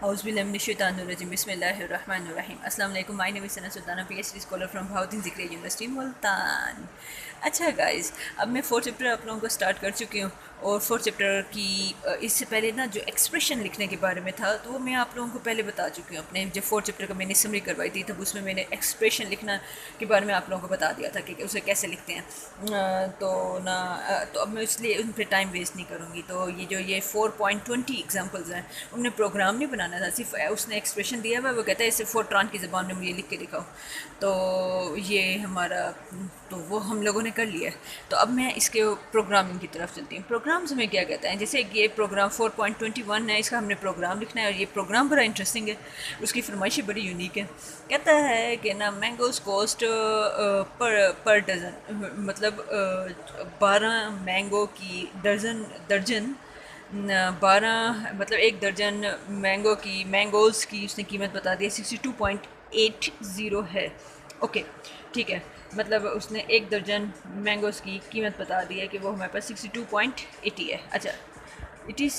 औज़ुबिल्लाहिमिनश्शैतानिर्रजीम बिस्मिल्लाहिर्रहमानिर्रहीम। अस्सलाम वालेकुम। My name is Sana Sultana, PhD scholar from Bahauddin Zakariya university Multan. अच्छा गाइस, अब मैं फोर्थ चैप्टर आप लोगों को स्टार्ट कर चुकी हूँ और फोर्थ चैप्टर की इससे पहले ना जो एक्सप्रेशन लिखने के बारे में था तो वो मैं आप लोगों को पहले बता चुकी हूँ। अपने जब फोर्थ चैप्टर का मैंने समरी करवाई थी तब उसमें मैंने एक्सप्रेशन लिखना के बारे में आप लोगों को बता दिया था कि उसे कैसे लिखते हैं। तो अब मैं इसलिए उन पर टाइम वेस्ट नहीं करूँगी। तो ये 4.20 एग्जाम्पल्स हैं, उन्हें प्रोग्राम नहीं बनाना था, सिर्फ उसने एक्सप्रेशन दिया हुआ, वो कहता है इसे फोरट्रान की ज़बान में मुझे लिख के दिखाओ। तो ये हमारा तो वो हम लोगों ने कर लिया। तो अब मैं इसके प्रोग्रामिंग की तरफ चलती हूँ। प्रोग्राम्स में क्या कहता है, जैसे ये प्रोग्राम 4.21 है, इसका हमने प्रोग्राम लिखना है और ये प्रोग्राम बड़ा इंटरेस्टिंग है, उसकी फरमाइशी बड़ी यूनिक है। कहता है कि ना मैंगोज कॉस्ट पर डज़न, मतलब 12 मैंगो की दर्जन 12 मतलब एक दर्जन मैंगोज़ की उसने कीमत बता दी है 62.80 है। ओके, ठीक है, मतलब उसने एक दर्जन मैंगोज़ की कीमत बता दी है कि वो हमारे पास 62.80 है। अच्छा, it is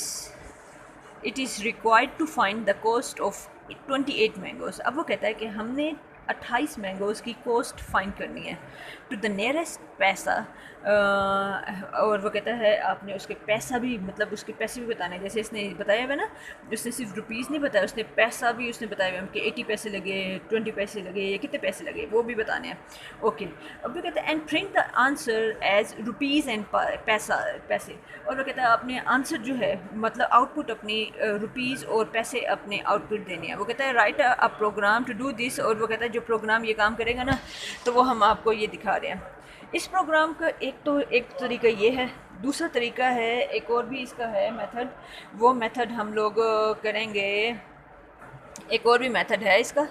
it is required to find the cost of 28 mangoes. अब वो कहता है कि हमने 28 मैंगोज़ की कॉस्ट फाइंड करनी है टू द नियरेस्ट पैसा। और वो कहता है आपने उसके पैसा भी, मतलब उसके पैसे भी बताने हैं, जैसे इसने बताया हुआ ना, उसने सिर्फ रुपीज़ नहीं बताया, उसने पैसा भी उसने बताया हुआ कि 80 पैसे लगे, 20 पैसे लगे, या कितने पैसे लगे, वो भी बताने हैं। ओके, अब वो कहता है and print the answer as rupees and paise. और वो कहता है आपने आंसर जो है, मतलब आउटपुट अपनी रुपीज़ और पैसे अपने आउटपुट देने हैं। वो कहता है write a program to do this, और वो कहता है जो प्रोग्राम ये काम करेगा ना, तो वो हम आपको ये दिखा रहे हैं। इस प्रोग्राम का एक तरीका ये है, दूसरा तरीका है, एक और भी इसका है मेथड, वो मेथड हम लोग करेंगे। एक और भी मेथड है इसका,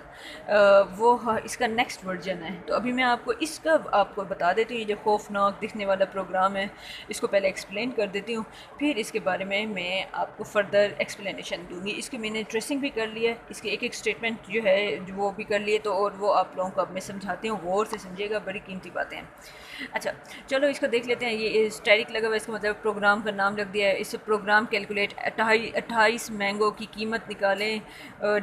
इसका नेक्स्ट वर्जन है। तो अभी मैं आपको बता देती हूँ। ये जो खौफनाक दिखने वाला प्रोग्राम है, इसको पहले एक्सप्लेन कर देती हूँ, फिर इसके बारे में मैं आपको फर्दर एक्सप्लेनेशन दूँगी। इसकी मैंने ट्रेसिंग भी कर लिया है, इसके एक स्टेटमेंट जो है वो भी कर लिए, तो और वो आप लोगों को अब मैं समझाती हूँ, गौर से समझिएगा, बड़ी कीमती बातें हैं। अच्छा, चलो इसको देख लेते हैं। ये स्टैटिक लगा हुआ है, इसका मतलब प्रोग्राम का नाम लग दिया है। इस प्रोग्राम कैलकुलेट 28 मैंगो की कीमत निकालें,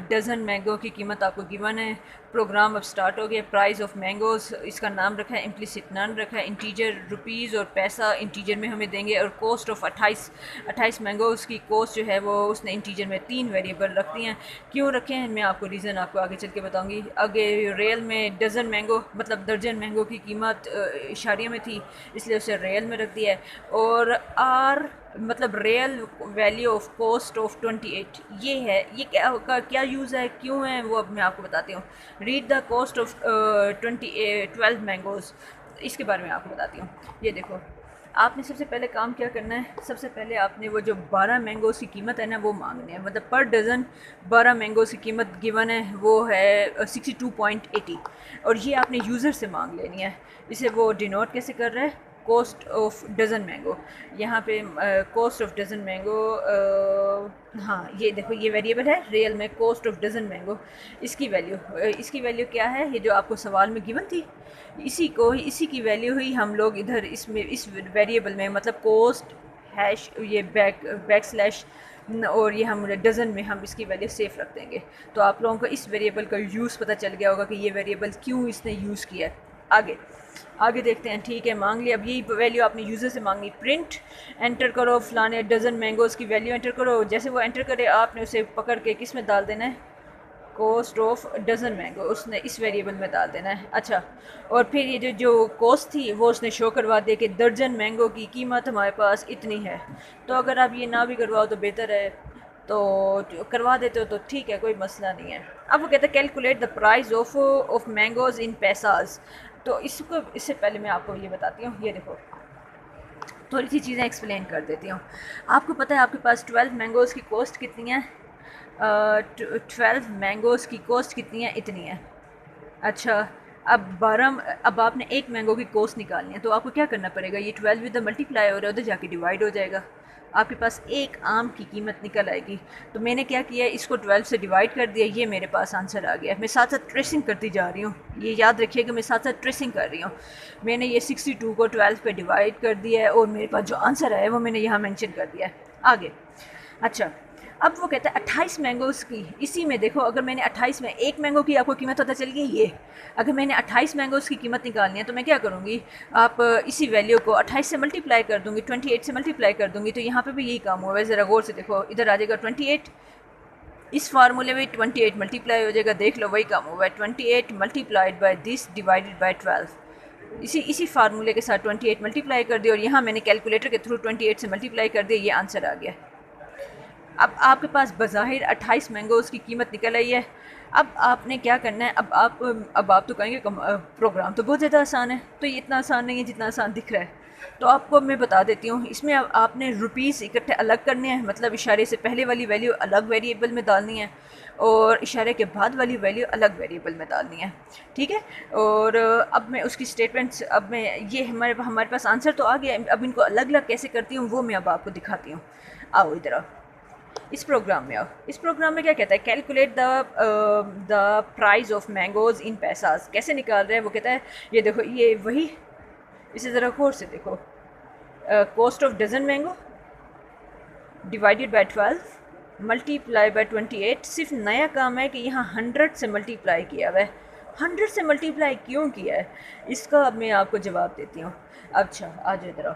डज़न मैंगो की कीमत आपको गिवन है। प्रोग्राम अब स्टार्ट हो गया। प्राइस ऑफ मैंगोज़ इसका नाम रखा है, इम्प्लिसिट नन रखा है, इंटीजर रुपीज़ और पैसा इंटीजर में हमें देंगे, और कॉस्ट ऑफ 28 मैंगोज़ की कॉस्ट जो है वो उसने इंटीजर में 3 वेरिएबल रख दिए हैं। क्यों रखे हैं मैं आपको रीज़न आपको आगे चल के बताऊँगी। आगे रियल में डज़न मैंगो मतलब दर्जन मैंगो की कीमत इशारिया में थी, इसलिए उसे रियल में रख दिया है। और आर मतलब real value of cost of 28 ये है। ये क्या यूज़ है, क्यों है, वो अब मैं आपको बताती हूँ। Read the cost of 12 mangoes, इसके बारे में आपको बताती हूँ। ये देखो, आपने सबसे पहले काम क्या करना है, सबसे पहले आपने वो जो 12 मैंगोज़ की कीमत है ना वो मांगनी है। मतलब पर डज़न 12 मैंगोज़ की कीमत गिवन है, वो है 62.80, और ये आपने यूज़र से मांग लेनी है। इसे वो डिनोट कैसे कर रहा है, कॉस्ट ऑफ डज़न मैंगो। यहाँ पे कॉस्ट ऑफ डज़न मैंगो, हाँ ये देखो, ये वेरिएबल है रियल में, कॉस्ट ऑफ डज़न मैंगो। इसकी वैल्यू क्या है, ये जो आपको सवाल में गिवन थी, इसी की वैल्यू ही हम लोग इधर इस वेरिएबल में, मतलब कॉस्ट हैश ये बैक स्लैश, और ये हम डज़न में हम इसकी वैल्यू सेफ रख देंगे। तो आप लोगों को इस वेरिएबल का यूज़ पता चल गया होगा कि ये वेरिएबल क्यों इसने यूज़ किया है। आगे देखते हैं। ठीक है, मांग लिया। अब यही वैल्यू आपने यूज़र से मांगनी। प्रिंट एंटर करो, फलाने डज़न मैंगोज़ की वैल्यू एंटर करो। जैसे वो एंटर करे आपने उसे पकड़ के किस में डाल देना है, कॉस्ट ऑफ डज़न मैंगो, उसने इस वेरिएबल में डाल देना है। अच्छा, और फिर ये जो कॉस्ट थी वो उसने शो करवा दिया कि दर्जन मैंगो की कीमत हमारे पास इतनी है। तो अगर आप ये ना भी करवाओ तो बेहतर है, तो करवा देते हो तो ठीक है, कोई मसला नहीं है। अब वो कहते हैं calculate the price of mangoes इन पैसाज। तो इससे पहले मैं आपको ये बताती हूँ। ये देखो, थोड़ी सी चीज़ें एक्सप्लेन कर देती हूँ। आपको पता है आपके पास 12 मैंगोज़ की कॉस्ट कितनी है, 12 मैंगोज़ की कॉस्ट कितनी है, इतनी है। अच्छा, अब आपने एक मैंगो की कॉस्ट निकालनी है, तो आपको क्या करना पड़ेगा, ये 12 विद मल्टीप्लाई हो रहा है, उधर जाके डिवाइड हो जाएगा, आपके पास एक आम की कीमत निकल आएगी। तो मैंने क्या किया, इसको 12 से डिवाइड कर दिया, ये मेरे पास आंसर आ गया। मैं साथ साथ ट्रेसिंग करती जा रही हूँ, ये याद रखिएगा, मैं साथ साथ ट्रेसिंग कर रही हूँ। मैंने ये 62 को 12 पे डिवाइड कर दिया है, और मेरे पास जो आंसर आया वो मैंने यहाँ मेंशन कर दिया है। आगे, अच्छा, अब वो कहता है 28 मैंगोज़ की, इसी में देखो अगर मैंने 28 में एक मैंगो की आपको कीमत पता चल गई ये, अगर मैंने 28 मैंगोज़ की कीमत निकालनी है तो मैं क्या करूँगी, आप इसी वैल्यू को 28 से मल्टीप्लाई कर दूँगी, 28 से मल्टीप्लाई कर दूँगी, तो यहाँ पे भी यही काम हुआ है। ज़रा गौर से देखो, इधर आ जाएगा 28, इस फार्मूले में 28 मल्टीप्लाई हो जाएगा, देख लो वही काम हुआ है, 28 multiplied by this divided by 12। इसी फार्मूले के साथ 28 मल्टीप्लाई कर दिया और यहाँ मैंने कैलकुलेटर के थ्रू 28 से मल्टीप्लाई कर दिया, ये आंसर आ गया। अब आपके पास बज़ाहिर 28 मैंगोज़ की कीमत निकल आई है। अब आपने क्या करना है, अब आप तो कहेंगे प्रोग्राम तो बहुत ज़्यादा आसान है, तो ये इतना आसान नहीं है जितना आसान दिख रहा है। तो आपको मैं बता देती हूँ, इसमें अब आपने रुपीज़ इकट्ठे अलग करने हैं, मतलब इशारे से पहले वाली वैल्यू अलग वेरिएबल में डालनी है और इशारे के बाद वाली वैल्यू अलग वेरिएबल में डालनी है, ठीक है। और अब मैं उसकी स्टेटमेंट्स, अब मैं ये हमारे पास आंसर तो आ गया, अब इनको अलग अलग कैसे करती हूँ वो मैं अब आपको दिखाती हूँ। आओ इधर आओ, इस प्रोग्राम में आओ। इस प्रोग्राम में क्या कहता है, calculate the price of mangoes इन पैसाज, कैसे निकाल रहे हैं वो कहता है, ये देखो ये वही, इसे ज़रा गौर से देखो, cost of dozen mango divided by 12 multiply by 28। सिर्फ नया काम है कि यहाँ 100 से मल्टीप्लाई किया हुआ है। 100 से मल्टीप्लाई क्यों किया है, इसका अब मैं आपको जवाब देती हूँ। अच्छा आ जाओ इधर आओ,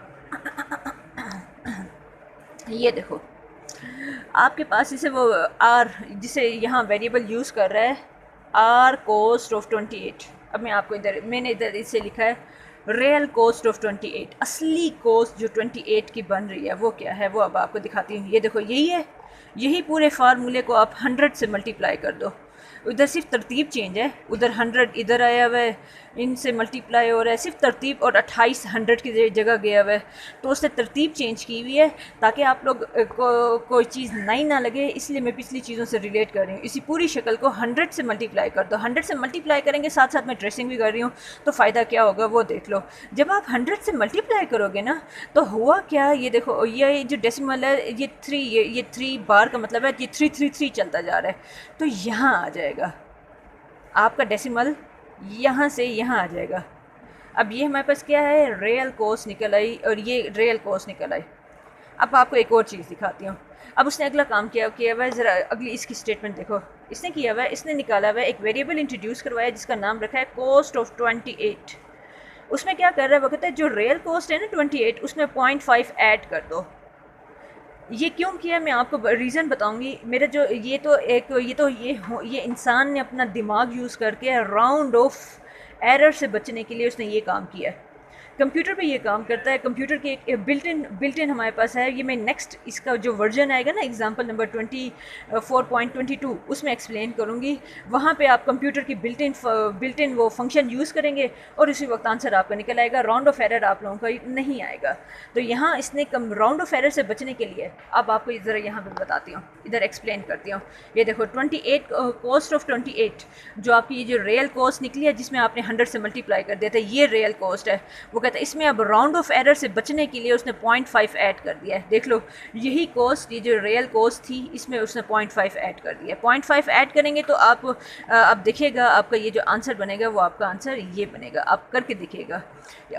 ये देखो आपके पास इसे वो आर, जिसे यहाँ वेरिएबल यूज़ कर रहा है, आर कॉस्ट ऑफ 28। अब मैं आपको मैंने इधर इसे लिखा है रियल कॉस्ट ऑफ 28। असली कॉस्ट जो 28 की बन रही है वो क्या है, वो अब आपको दिखाती हूँ। ये देखो यही है, यही पूरे फार्मूले को आप 100 से मल्टीप्लाई कर दो। उधर सिर्फ तरतीब चेंज है, उधर 100 इधर आया हुआ है, इनसे मल्टीप्लाई हो रहा है, सिर्फ तरतीब, और 28 100 की जगह गया हुआ है, तो उसने तरतीब चेंज की हुई है ताकि आप लोग कोई चीज़ नई ना लगे, इसलिए मैं पिछली चीज़ों से रिलेट कर रही हूँ। इसी पूरी शक्ल को 100 से मल्टीप्लाई कर दो। 100 से मल्टीप्लाई करेंगे, साथ साथ मैं ट्रेसिंग भी कर रही हूँ, तो फ़ायदा क्या होगा वो देख लो। जब आप 100 से मल्टीप्लाई करोगे ना तो हुआ क्या, ये देखो ये जो डेसिमल है ये 3, ये 3 बार का मतलब है ये 333 चलता जा रहा है, तो यहाँ आ जाएगा आपका डेसिमल, यहाँ से यहाँ आ जाएगा। अब ये हमारे पास क्या है, रियल कॉस्ट निकल आई, और ये रियल कॉस्ट निकल आई। अब आपको एक और चीज़ दिखाती हूँ। अब उसने अगला काम किया हुआ है, ज़रा अगली इसकी स्टेटमेंट देखो। इसने किया हुआ है, इसने निकाला हुआ है, एक वेरिएबल इंट्रोड्यूस करवाया जिसका नाम रखा है कॉस्ट ऑफ 28। उसमें क्या कर रहा है वो कहता है जो रियल कॉस्ट है ना 28, उसमें 0.5 ऐड कर दो। ये क्यों किया मैं आपको रीज़न बताऊंगी। मेरा जो ये इंसान ने अपना दिमाग यूज़ करके राउंड ऑफ एरर से बचने के लिए उसने ये काम किया है। कंप्यूटर पे ये काम करता है, कंप्यूटर की एक बिल्ट इन हमारे पास है। ये मैं नेक्स्ट इसका जो वर्जन आएगा ना, एग्जांपल नंबर 24.22, उसमें एक्सप्लेन करूँगी। वहाँ पे आप कंप्यूटर की बिल्ट इन वो फंक्शन यूज़ करेंगे और उसी वक्त आंसर आपका निकल आएगा, राउंड ऑफ एरर आप लोगों का नहीं आएगा। तो यहाँ इसने राउंड ऑफ एरर से बचने के लिए अब आपको ज़रा यहाँ पर बताती हूँ, इधर एक्सप्लेन करती हूँ। ये देखो 28 कॉस्ट ऑफ 28 जो आपकी ये जो रियल कॉस्ट निकली है जिसमें आपने 100 से मल्टीप्लाई कर दिया था, ये रियल कॉस्ट है। वो कहता है इसमें अब राउंड ऑफ एरर से बचने के लिए उसने 0.5 ऐड कर दिया है। देख लो यही कॉस्ट, ये जो रियल कॉस्ट थी इसमें उसने 0.5 ऐड कर दिया है। 0.5 ऐड करेंगे तो आप अब देखिएगा आपका ये जो आंसर बनेगा वो आपका आंसर ये बनेगा, आप करके दिखिएगा।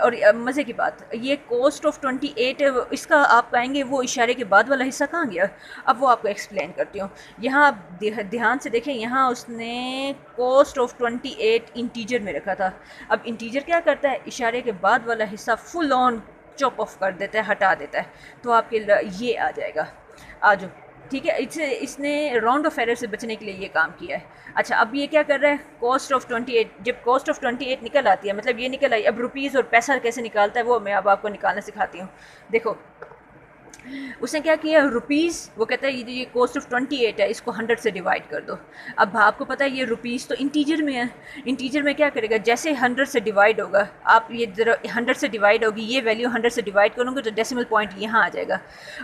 और मज़े की बात, ये कॉस्ट ऑफ 28 इसका आप पाएंगे वो इशारे के बाद वाला हिस्सा कहाँ गया, अब वो आपको एक्सप्लेन करती हूँ। यहाँ आप ध्यान से देखें, यहाँ उसने कॉस्ट ऑफ 28 इंटीजर में रखा था। अब इंटीजर क्या करता है, इशारे के बाद वाला हिस्सा फुल ऑन चॉप ऑफ कर देता है, हटा देता है, तो आपके ये आ जाएगा। आ जाओ, ठीक है। इसने राउंड ऑफ एरर से बचने के लिए ये काम किया है। अच्छा, अब ये क्या कर रहा है, कॉस्ट ऑफ 28, जब कॉस्ट ऑफ 28 निकल आती है, मतलब ये निकल आई, अब रुपीज़ और पैसा कैसे निकालता है वो मैं अब आपको निकालना सिखाती हूँ। देखो उसने क्या किया, रुपीज़, वो कहता है ये कॉस्ट ऑफ 28 है, इसको 100 से डिवाइड कर दो। अब आपको पता है ये रुपीज़ तो इंटीजर में है, इंटीजर में क्या करेगा, जैसे 100 से डिवाइड होगा, आप ये 100 से डिवाइड होगी, ये वैल्यू 100 से डिवाइड करोगे तो डेसिमल पॉइंट यहाँ आ जाएगा।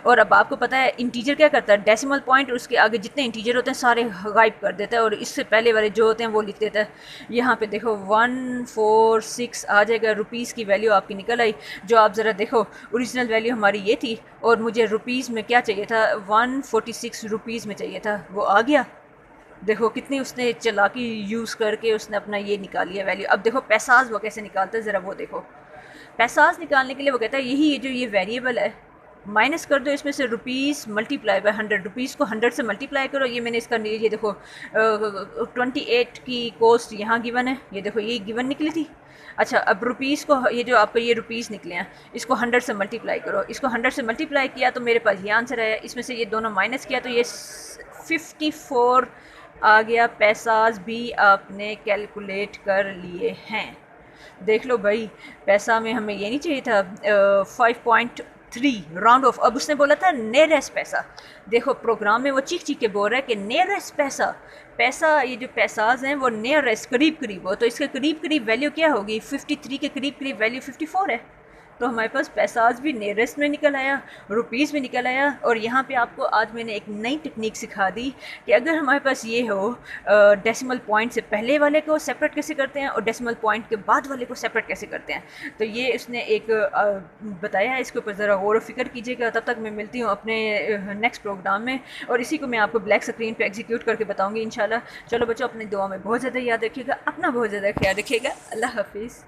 और अब आपको पता है इंटीजर क्या करता है, डेसिमल पॉइंट उसके आगे जितने इंटीजर होते हैं सारे गायब कर देता है और इससे पहले वाले जो होते हैं वो लिख देता है। यहाँ पर देखो 146 आ जाएगा, रुपीज़ की वैल्यू आपकी निकल आई। जो आप ज़रा देखो ओरिजिनल वैल्यू हमारी ये थी और मुझे रुपीज़ में क्या चाहिए था, 146 रुपीज़ में चाहिए था, वो आ गया। देखो कितनी उसने चालाकी यूज़ करके उसने अपना ये निकाल लिया वैल्यू। अब देखो पैसाज वो कैसे निकालता है, ज़रा वो देखो। पैसाज निकालने के लिए वो कहता है यही जो ये वेरिएबल है, माइनस कर दो इसमें से रुपीज़ मल्टीप्लाई बाय 100, रुपीज़ को 100 से मल्टीप्लाई करो। ये मैंने इसका ये देखो 28 की कॉस्ट यहाँ गिवन है, ये देखो ये गिवन निकली थी। अच्छा अब रुपीज़ को, ये जो आपका ये रुपीज़ निकले हैं, इसको 100 से मल्टीप्लाई करो। इसको 100 से मल्टीप्लाई किया तो मेरे पास ये आंसर आया। इसमें से ये दोनों माइनस किया तो ये 54 आ गया। पैसाज भी आपने कैलकुलेट कर लिए हैं। देख लो भाई, पैसा में हमें ये नहीं चाहिए था 5.3 राउंड ऑफ। अब उसने बोला था नियरेस्ट पैसा। देखो प्रोग्राम में वो चीख चीख के बोल रहा है कि नियरेस्ट पैसा, पैसा ये जो पैसाज हैं वो नियरेस्ट करीब करीब हो, तो इसके करीब करीब वैल्यू क्या होगी? 53 के करीब करीब वैल्यू 54 है। तो हमारे पास पैसाज भी नियरेस्ट में निकल आया, रुपीज़ में निकल आया। और यहाँ पे आपको आज मैंने एक नई टेक्निक सिखा दी कि अगर हमारे पास ये हो डेसिमल पॉइंट से पहले वाले को सेपरेट कैसे करते हैं और डेसिमल पॉइंट के बाद वाले को सेपरेट कैसे करते हैं। तो ये उसने एक बताया है, इसके ऊपर ज़रा गौर व फिक्र कीजिएगा। तब तक मैं मिलती हूँ अपने नेक्स्ट प्रोग्राम में, और इसी को मैं आपको ब्लैक स्क्रीन पर एग्जीक्यूट करके बताऊँगी इंशाल्लाह। चलो बच्चों, अपनी दुआ में बहुत ज़्यादा याद रखिएगा, अपना बहुत ज़्यादा ख्याल रखिएगा। अल्लाह हाफिज़।